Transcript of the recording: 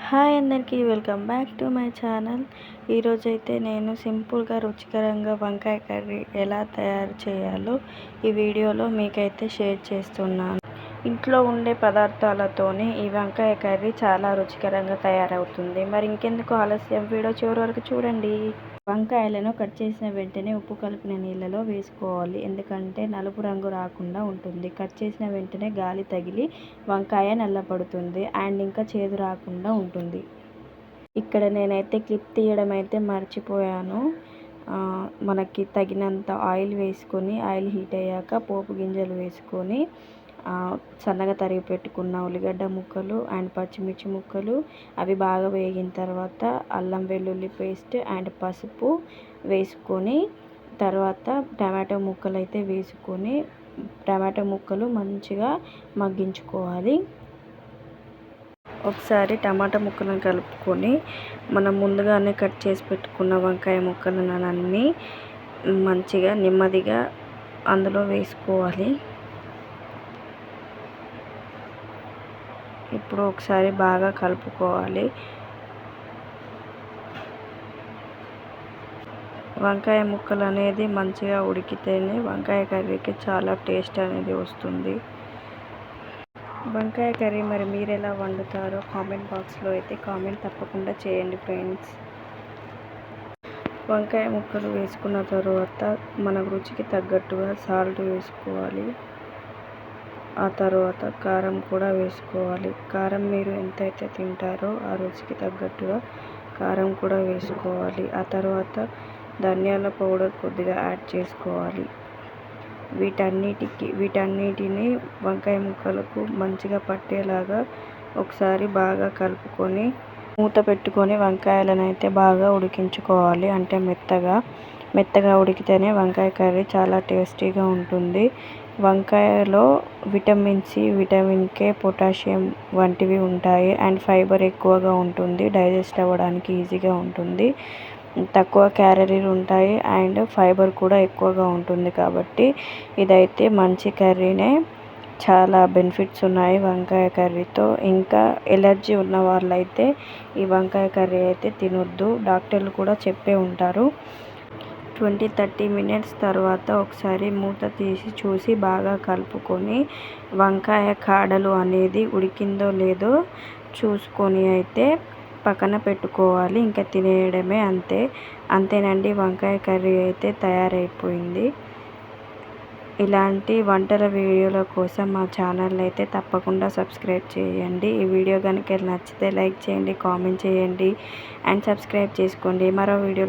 Hi అందరికీ welcome back to my channel. ఈరోజైతే నేను సింపుల్గా రుచికరంగా వంకాయ కర్రీ ఎలా తయారు చేయాలో ఈ వీడియోలో మీకైతే షేర్ చేస్తున్నాను. ఇంట్లో ఉండే పదార్థాలతోనే ఈ వంకాయ కర్రీ చాలా రుచికరంగా తయారవుతుంది. మరి ఇంకెందుకు ఆలస్యం, వీడియో చివరి వరకు చూడండి. వంకాయలను కట్ చేసిన వెంటనే ఉప్పు కలిపిన నీళ్ళలో వేసుకోవాలి, ఎందుకంటే నలుపు రంగు రాకుండా ఉంటుంది. కట్ చేసిన వెంటనే గాలి తగిలి వంకాయ నల్లపడుతుంది అండ్ ఇంకా చేదు రాకుండా ఉంటుంది. ఇక్కడ నేనైతే క్లిప్ తీయడం అయితే మర్చిపోయాను. మనకి తగినంత ఆయిల్ వేసుకొని, ఆయిల్ హీట్ అయ్యాక పోపు గింజలు వేసుకొని సన్నగా తరిగి పెట్టుకున్న ఉల్లిగడ్డ ముక్కలు అండ్ పచ్చిమిర్చి ముక్కలు అవి బాగా వేగిన తర్వాత అల్లం వెల్లుల్లి పేస్ట్ అండ్ పసుపు వేసుకొని తర్వాత టమాటో ముక్కలు అయితే వేసుకొని టమాటో ముక్కలు మంచిగా మగ్గించుకోవాలి. ఒకసారి టమాటా ముక్కలను కలుపుకొని మనం ముందుగానే కట్ చేసి పెట్టుకున్న వంకాయ ముక్కలను అన్నీ మంచిగా నెమ్మదిగా అందులో వేసుకోవాలి. ఇప్పుడు ఒకసారి బాగా కలుపుకోవాలి. వంకాయ ముక్కలు అనేది మంచిగా ఉడికితేనే వంకాయ కర్రీకి చాలా టేస్ట్ అనేది వస్తుంది. వంకాయ కర్రీ మరి మీరు ఎలా వండుతారో కామెంట్ బాక్స్లో అయితే కామెంట్ తప్పకుండా చేయండి ఫ్రెండ్స్. వంకాయ ముక్కలు వేసుకున్న తర్వాత మన రుచికి తగ్గట్టుగా సాల్ట్ వేసుకోవాలి. ఆ తర్వాత కారం కూడా వేసుకోవాలి. కారం మీరు ఎంతైతే తింటారో ఆ రుచికి తగ్గట్టుగా కారం కూడా వేసుకోవాలి. ఆ తర్వాత ధనియాల పౌడర్ కొద్దిగా యాడ్ చేసుకోవాలి. వీటన్నిటిని వంకాయ ముక్కలకు మంచిగా పట్టేలాగా ఒకసారి బాగా కలుపుకొని మూత పెట్టుకొని వంకాయలను అయితే బాగా ఉడికించుకోవాలి. అంటే మెత్తగా ఉడికితేనే వంకాయ కర్రీ చాలా టేస్టీగా ఉంటుంది. వంకాయలో vitamin C, vitamin K, potassium వంటివి ఉంటాయి అండ్ ఫైబర్ ఎక్కువగా ఉంటుంది. డైజెస్ట్ అవ్వడానికి ఈజీగా ఉంటుంది. తక్కువ క్యాలరీలు ఉంటాయి అండ్ ఫైబర్ కూడా ఎక్కువగా ఉంటుంది. కాబట్టి ఇదైతే మంచి కర్రీనే. చాలా బెనిఫిట్స్ ఉన్నాయి వంకాయ కర్రీతో. ఇంకా ఎలర్జీ ఉన్న వాళ్ళైతే ఈ వంకాయ కర్రీ అయితే తినొద్దు, డాక్టర్లు కూడా చెప్పే ఉంటారు. 20-30 మినిట్స్ తర్వాత ఒకసారి మూత తీసి చూసి బాగా కలుపుకొని వంకాయ కాడలు అనేది ఉడికిందో లేదో చూసుకొని అయితే పక్కన పెట్టుకోవాలి. ఇంకా తినేయడమే, అంతేనండి. వంకాయ కర్రీ అయితే తయారైపోయింది. ఇలాంటి వంటల వీడియోల కోసం మా ఛానల్ అయితే తప్పకుండా సబ్స్క్రైబ్ చేయండి. ఈ వీడియో కనుక నచ్చితే లైక్ చేయండి, కామెంట్ చేయండి అండ్ సబ్స్క్రైబ్ చేసుకోండి. మరో వీడియో